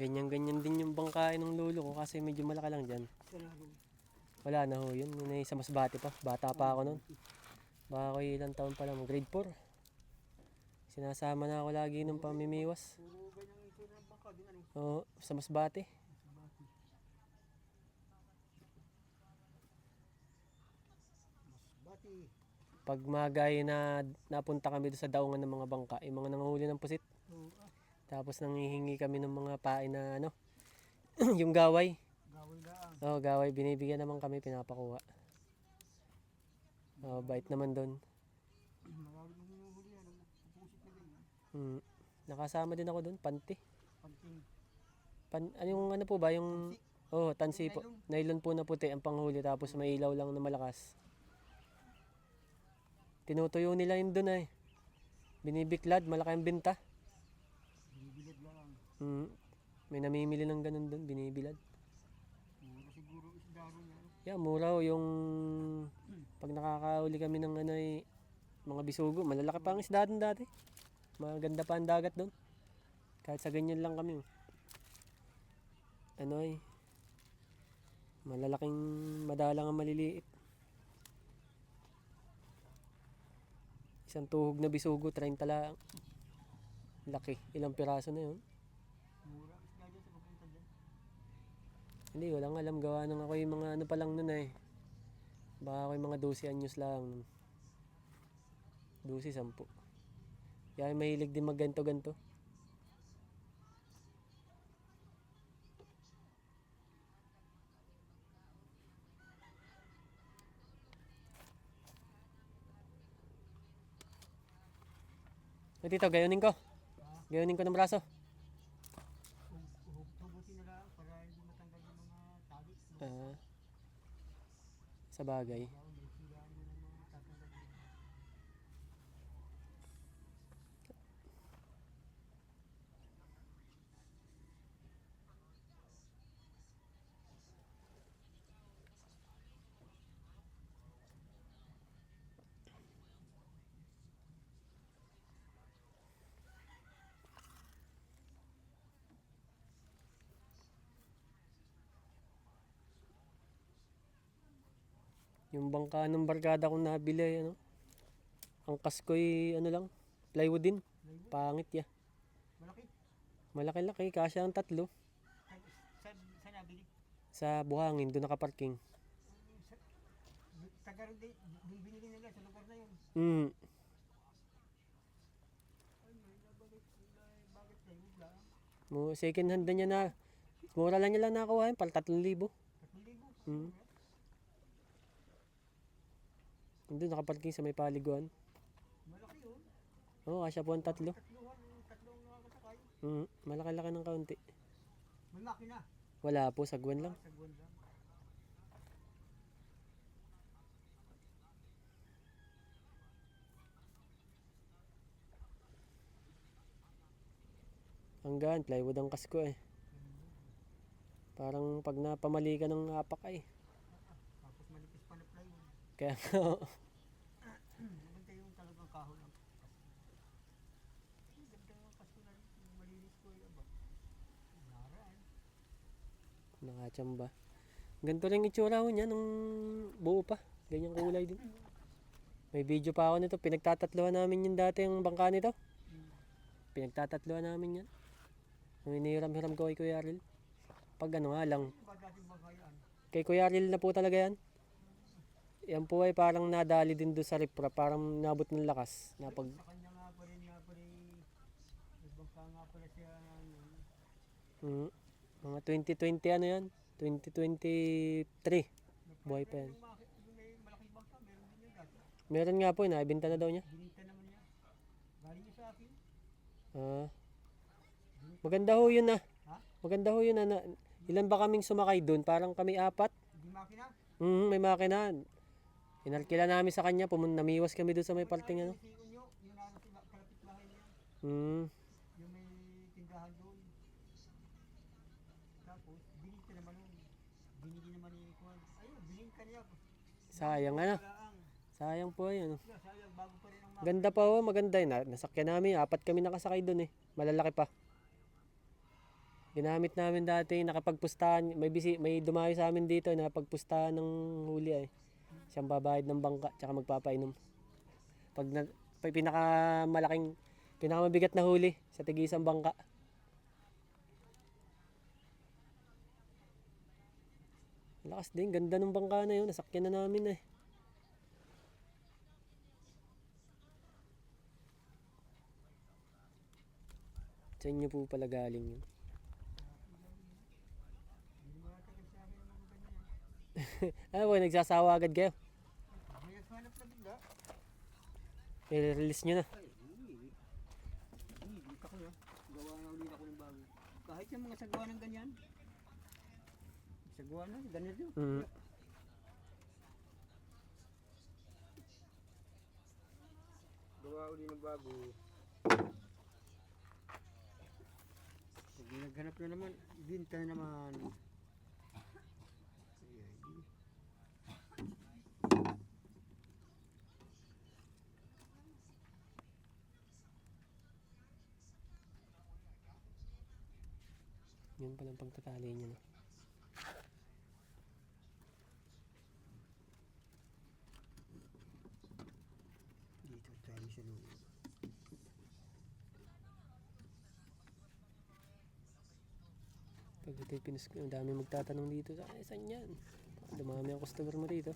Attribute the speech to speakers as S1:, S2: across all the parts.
S1: Ganyan-ganyan din yung bangkain ng lolo ko kasi medyo malaki lang dyan. Wala na ho yun. Yun ay sa Masbate pa. Bata pa ako nun. Baka ako ilang taon pa lang. Grade 4. Sinasama na ako lagi ng pamimiwas. Oo, sa Masbate. Pag magay na napunta kami doon sa daungan ng mga bangka, yung mga nanguhuli ng pusit. Tapos nangihingi kami ng mga pain na ano, yung gaway. Oo, gaway. Binibigyan naman kami, pinapakuha. Oo, bait naman doon. Nakasama din ako doon, panty. Yung ano po ba, yung... Oh, tansi po. Nylon po na puti ang panghuli tapos may ilaw lang na malakas. Tinutuyo nila yun doon ay. Binibiklad, malaki ang binta.
S2: Binibilad lang.
S1: May namimili ng ganun doon, binibilad.
S2: Mura siguro isda ron yan.
S1: Yeah, mura ho, yung pag nakakauli kami ng ano ay mga bisugo, malalaki pa ang isda doon dati. Maganda pa ang dagat doon. Kahit sa ganyan lang kami. Ano ay malalaking madalang ang maliliit. Isang tuhog na bisugo, 30 lang. Laki. Ilang piraso na yun?
S2: Mura isda dyan sa papunta dyan.
S1: Hindi, walang alam. Gawa nang ako yung mga ano pa lang nun eh. Baka ako yung mga 12 anyos lang. 12, 10. Kaya mahilig din magganto-ganto. Tito, gayunin ko. Gayunin ko ng braso.
S2: Hugutin na lang para hindi matanggal yung mga tali.
S1: Sa bagay.
S2: May silaan mo ng mga tatanggal yun.
S1: Yung bangka ng barkada kong nabili, ano, ang kaskoy, ano lang, plywood din. Pangit ya.
S2: Malaki.
S1: Malaki-laki, kasya ang 3.
S2: Saan nabili?
S1: Sa Buhangin, doon nakaparking.
S2: Taga rin din. Binili nila sa lugar na yun.
S1: Mm.
S2: Ay, may nabalik sila. Bakit kayo lang?
S1: Second hand na niya na. Mura lang niya lang nakakuha yun, pala 3,000.
S2: 3,000.
S1: Mm. Doon nakaparking sa may paliguan.
S2: Malaki yun.
S1: Oo, kasya po ang 3.
S2: Tatlong nakakasakay.
S1: Malaki-laki ng kaunti.
S2: May makina.
S1: Wala po, sagwan lang.
S2: Sagwan lang.
S1: Hanggaan, plywood ang kasko eh. Parang pag napamali ka ng apak ay.
S2: Tapos manipis pa na plywood.
S1: Kaya
S2: Maganda yung talagang kahoy lang. Ganda ng kasko na rin. Malinis ko yung aba. Naran.
S1: nakachamba. Ganito rin itsura ko niya nung buo pa. Ganyang kulay din. May video pa ako nito. Pinagtatatluhan namin yung dati yung bangka nito. Pinagtatatluhan namin yan. Nung inihiram-hiram ko kay Kuya Aril. Pag ano nga lang.
S2: Ba dating bangkayan?
S1: Kay Kuya Aril na po talaga yan. Yan po ay parang nadali din doon sa ripra. Parang nabot ng lakas. Napag...
S2: Sa kanya nga pa rin. May bangka nga pala siya.
S1: Mga 2020 ano yan? 2023. Buhay pa yan.
S2: Yung may malaking bangka. Meron din yun dati.
S1: Meron nga po, naibenta na daw niya.
S2: Binita naman niya. Galing niya sa akin.
S1: Maganda ho yun ah.
S2: Ha?
S1: Maganda ho yun ah. Ilan ba kaming sumakay doon? Parang kami 4.
S2: Hindi makina.
S1: May makina. Inalkila namin sa kanya. Namiwas kami doon sa may parting ano.
S2: Si Unyo. Yung nano si kalapit bahay niya. Yung may tindahan doon. Tapos, binita naman nun. Binili naman ni Kwan. Ayun, bilhin ka niya.
S1: Sayang ano.
S2: Kalaang.
S1: Sayang po yun.
S2: Sayang, bago pa rin ang makina.
S1: Ganda pa ho, maganda yun. Nasakyan namin. 4 kami nakasakay doon eh. Malalaki pa. Ginamit namin dati, nakapagpustahan, may dumayo sa amin dito, nakapagpustahan ng huli ay. Siyang babayad ng bangka, tsaka magpapainom. Pag, pag pinakamabigat na huli sa tigisang bangka. Lakas din, ganda ng bangka na yun, nasakyan na namin eh. Sa inyo po pala galing yun.
S2: Hindi makatagal sa akin ang mga ganyan.
S1: Ano po, nagsasawa agad kayo?
S2: May hanap na bigla.
S1: I-release nyo na.
S2: Ay, hindi. Hindi ako na. Gawa na ulit ako ng bago. Kahit yung mga sagwa ng ganyan. Sagwa na, ganyan yun.
S1: Mm.
S2: Gawa ulit ng bago. Pag naghanap na naman, binta na naman. Ay, di.
S1: Yun palang pagtatali nyo na.
S2: Dito tayo sa loob.
S1: Pag ito ang dami magtatanong dito sa saan yan? Dumami ang customer mo dito.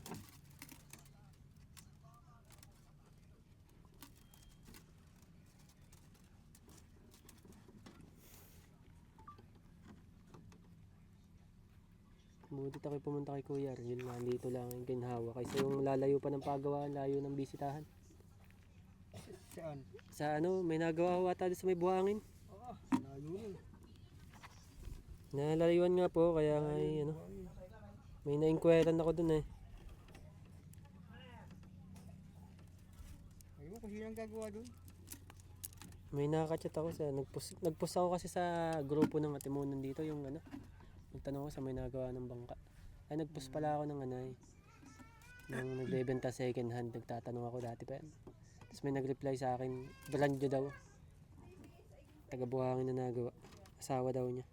S1: Buti tayo pumunta kay Kuya Arnel, nandito lang yung ginhawa. Kaysa yung lalayo pa ng pagawaan, layo ng bisitahan.
S2: Saan?
S1: Sa ano, may nagawa ho ata doon sa may buhangin.
S2: Oo, layo nun.
S1: Nalayuan nga po, kaya nga ano, may na-inquirean ako dun eh.
S2: Ayun, kung sino ang gagawa dun.
S1: May nakaka-chat ako nagpost ako kasi sa grupo ng Atimunan dito yung ano. Nagtanong ako sa may nagawa ng bangka. Ay nagpost pala ako ng ano eh. Nung nagbebenta second hand, nagtatanong ako dati pa yan. Tapos may nag-reply sa akin, brand new daw. Taga Buhangin na nagawa. Asawa daw niya.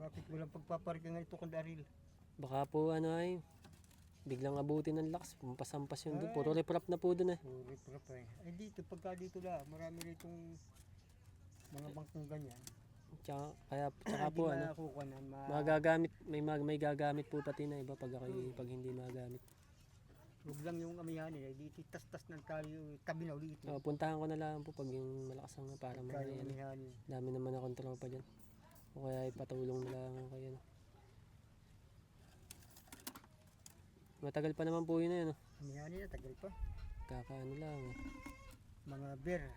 S2: Bakit walang pagpaparika nga ito kung Daril?
S1: Baka po ano ay, biglang abutin ng lakas. Pampasampas yun doon. Puro riprap na po doon eh.
S2: Puro prop eh. Ay dito, pagka dito la, marami ritong mga bangkong ganyan.
S1: Tsaka po ano,
S2: Makakuha na,
S1: magagamit, may gagamit po pati na iba pag hindi magamit.
S2: Huwag lang yung amihan eh. Dito tas-tas ng tayo, tabi na ulit.
S1: Puntahan ko na lang po pag yung malakas ang para
S2: Kaya
S1: may
S2: yung
S1: ano.
S2: amihan eh.
S1: Dami naman akong tropa dyan. O kaya ipatulong na lang ako kayo. No? Matagal pa naman po yun na yun. No?
S2: Amihan na, tagal pa.
S1: Kakaano lang. Eh.
S2: Mga beer.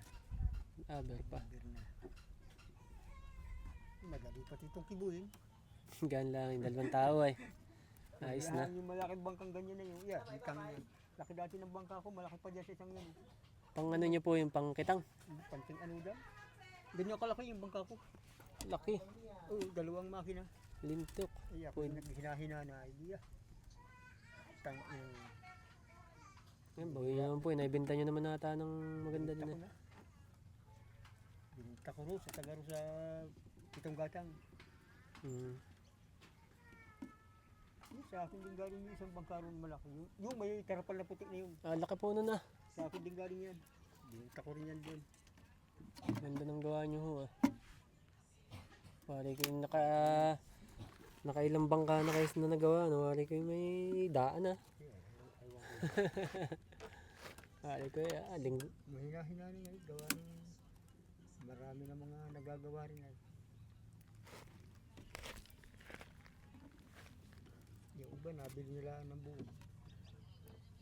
S1: Aber pa.
S2: Beer na. Madali pati itong kibuhin.
S1: Gaan lang yung dalawang tao eh. Ayos na.
S2: Yung malaking bangkang ganyan na yun. Yeah, laki dati ng bangka ko, malaki pa dyan sa isang yan.
S1: Pang ano nyo po yung pangkitang.
S2: Panting ano daw. Ganyan kalaki yung bangka ko.
S1: Laki.
S2: Oo, dalawang makina.
S1: Lintok.
S2: Ay, ako yung naghihina na idea.
S1: Yan, bawi naman po. Naibenta nyo naman nata ng maganda din eh.
S2: Binta ko ro sa taga ro sa Pitong Gatang. Sa akin din galing yung isang bangka ron malaki. Yung may karapal na putik na yun.
S1: Laki po nun ah.
S2: Sa akin din galing yan. Binta ko rin yan din.
S1: Ganda ng gawa nyo ho ah. Wari ko yung nakailang bangka na kayo na nagawa. No? Wari ko yung may daan ah. Wari ko yung
S2: Mahina-hina rin ngayon. Gawa ng marami na mga nagagawa rin ngayon. Yung iba nabili nila ng buo.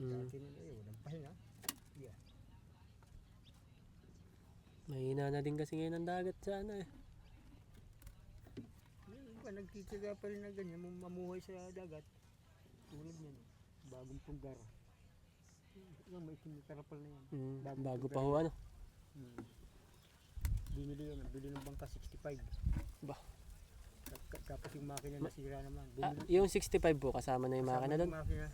S2: Dati nila walang pahinga. Yeah.
S1: Mahina na din kasi ngayon ang dagat sa ano eh.
S2: iba nagtitiga pa rin na ganyan, mamuhay sa dagat. Tulad niyan, bagong punggar. Yung may kinikarapal na yan.
S1: Bago pa ho ano.
S2: Binili yun, bili ng bangka 65.
S1: Ba.
S2: Tapos yung makina nasira naman.
S1: Yung 65 po kasama na yung makina doon.
S2: Makina,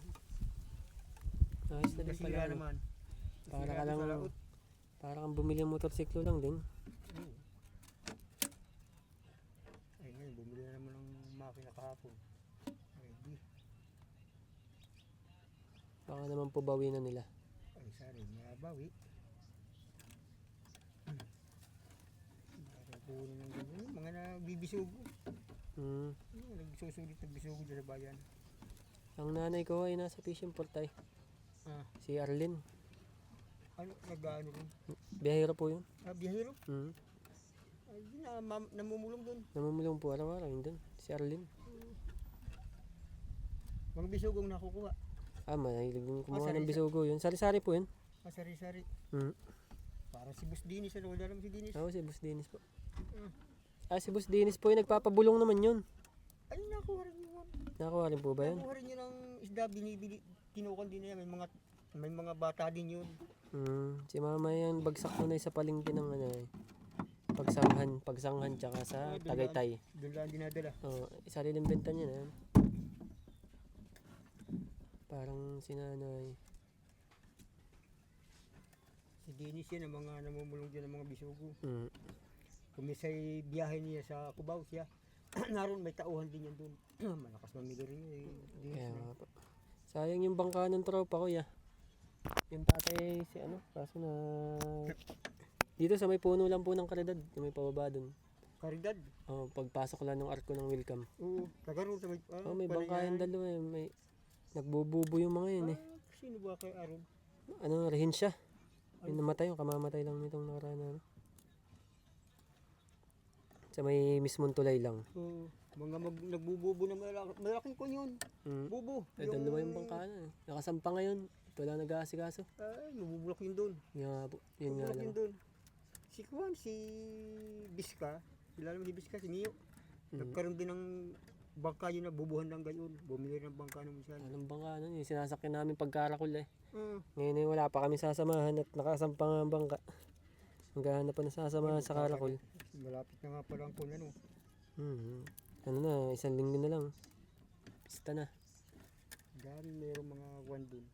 S1: Ayos na din
S2: nasira
S1: pala. Ano.
S2: naman.
S1: Para
S2: Nasira
S1: ka lang,
S2: sa laot.
S1: para kang bumili ng motorsiklo lang din.
S2: Oo. Ay ngayon, bumili na naman ng makina kahapon. Ay di.
S1: Baka naman po bawi na nila.
S2: Ay sorry, mabawi. Puno ng ganyan, mga nagbibisugo. Nagsusulit ng bisugo dyan sa bayan.
S1: Ang nanay ko ay nasa fishing port ay. Si Arlene.
S2: Ano, nag-ano rin?
S1: Biyahero po yun.
S2: Biyahero?
S1: Mm.
S2: Ay, namumulong doon.
S1: Namumulong po araw-araw yun doon. Si Arlene.
S2: Mga bisugong nakukuha.
S1: Mahilig yung kumuha
S2: Sari-sari.
S1: ng bisugo yun. Sari-sari po yun.
S2: Sari-sari.
S1: Mm.
S2: Para si Boss Dinis, ano? Wala naman si Dinis.
S1: Si Boss Dennis po. Si Boss Dennis po yung nagpapabulong naman yun.
S2: Ay, nakuha rin yun.
S1: Nakuha rin po ba yun?
S2: Nakuha rin yun ng isda, binibili. Kinukan din niya. May mga bata din yun.
S1: Si mama yan bagsak mo na sa palengke ng ano eh. Pagsanghan tsaka sa Tagaytay.
S2: Doon lang dinadala.
S1: Isa rin yung benta niya na. Parang sinanay.
S2: Si Dinis yan, ang mga namumulong dyan ng mga bisugo.
S1: Mm.
S2: Kung may say biyahe niya sa Cubao siya, naroon may tauhan din yan doon. Malakas mamili rin yun.
S1: Kaya nga po. Sayang yung bangka ng tropa ko ya. Yung tatay si ano, kaso na dito sa may puno lang po ng Caridad, yung may pababa dun.
S2: Caridad?
S1: Pagpasok lang ng arko ng welcome.
S2: Oo, tagaroon sa may...
S1: May bangka yung dalawa eh. May nagbububo yung mga yun eh.
S2: Sino ba kay Aron?
S1: Ano, rehin siya. Yung namatay, yung kamamatay lang nitong nakaraan na ano. Sa may mismong tulay lang.
S2: Oo, mga nagbububo na malaking kon yun. Bubo.
S1: Dalawa yung bangka na eh. Nakasampa ngayon. Ito lang nag-aasikaso.
S2: Ay, mabubulok yun doon.
S1: Yun nga lang.
S2: Doon. Si Juan, si Biska, kilala mo si Biska, si Mio. Nagkaroon din ng bangka yun na bubuhan ng gayon. Bumili ng bangka ng minsan.
S1: Anong bangka nun? Yung sinasakyan namin pagkarakol eh.
S2: Ngayon
S1: Ngayon wala pa kami sasamahan at nakasampa nga ang bangka. Maghahanap pa na sasamahan sa karakol.
S2: Malapit na nga pala ang kun ano.
S1: Ano na, 1 linggo na lang. Pista na.
S2: Dahil mayroong mga Juan doon.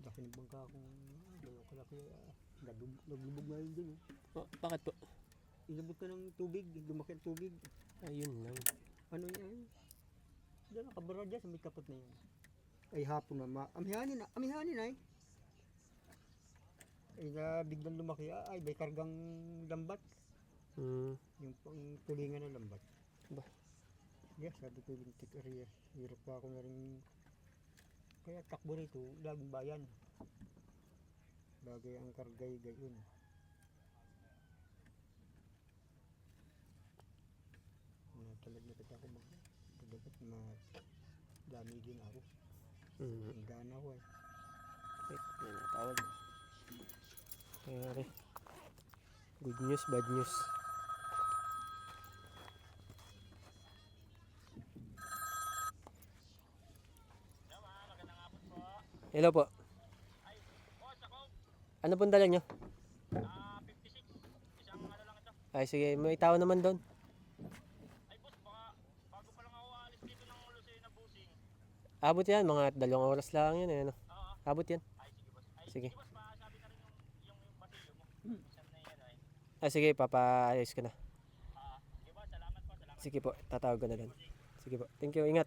S2: Laki ng bangka akong kalaki. Naglubog nga yun din.
S1: Bakit po?
S2: Inabot ka ng tubig, lumaki ang tubig.
S1: Ayun lang.
S2: Ano yan? Diyan nakabara dyan sa may kapot na yan. Ay hapon na amihanin ay. Ay biglang lumaki ay may kargang lambat. Yung pang tulingan ng lambat.
S1: Ba?
S2: Yeah, sabi ko yung tip area. Hirap pa ako na rin. Kaya takbo rito, laging bayan. Bagay ang kargay gayon. Talag na kita ako dapat dami din ako. Ang gana ko eh.
S1: May natawag. Kaya good news, bad news. Hello po. Ano pong dala nyo?
S2: 56. Isang ano lang ito.
S1: Ay sige, may tao naman doon.
S2: Ay boss, baka bago pa lang ako alis dito ng Lucena Busing.
S1: Abot yan, mga 2 oras lang yan eh. Ano? Abot yan.
S2: Ay sige boss. Ay
S1: sige.
S2: Boss, sabi na rin yung batilyo mo. Saan na yan ay?
S1: Sige, papaayos ko na.
S2: Sige boss, salamat po.
S1: Sige po, tatawag ko na doon. Sige po, thank you, ingat.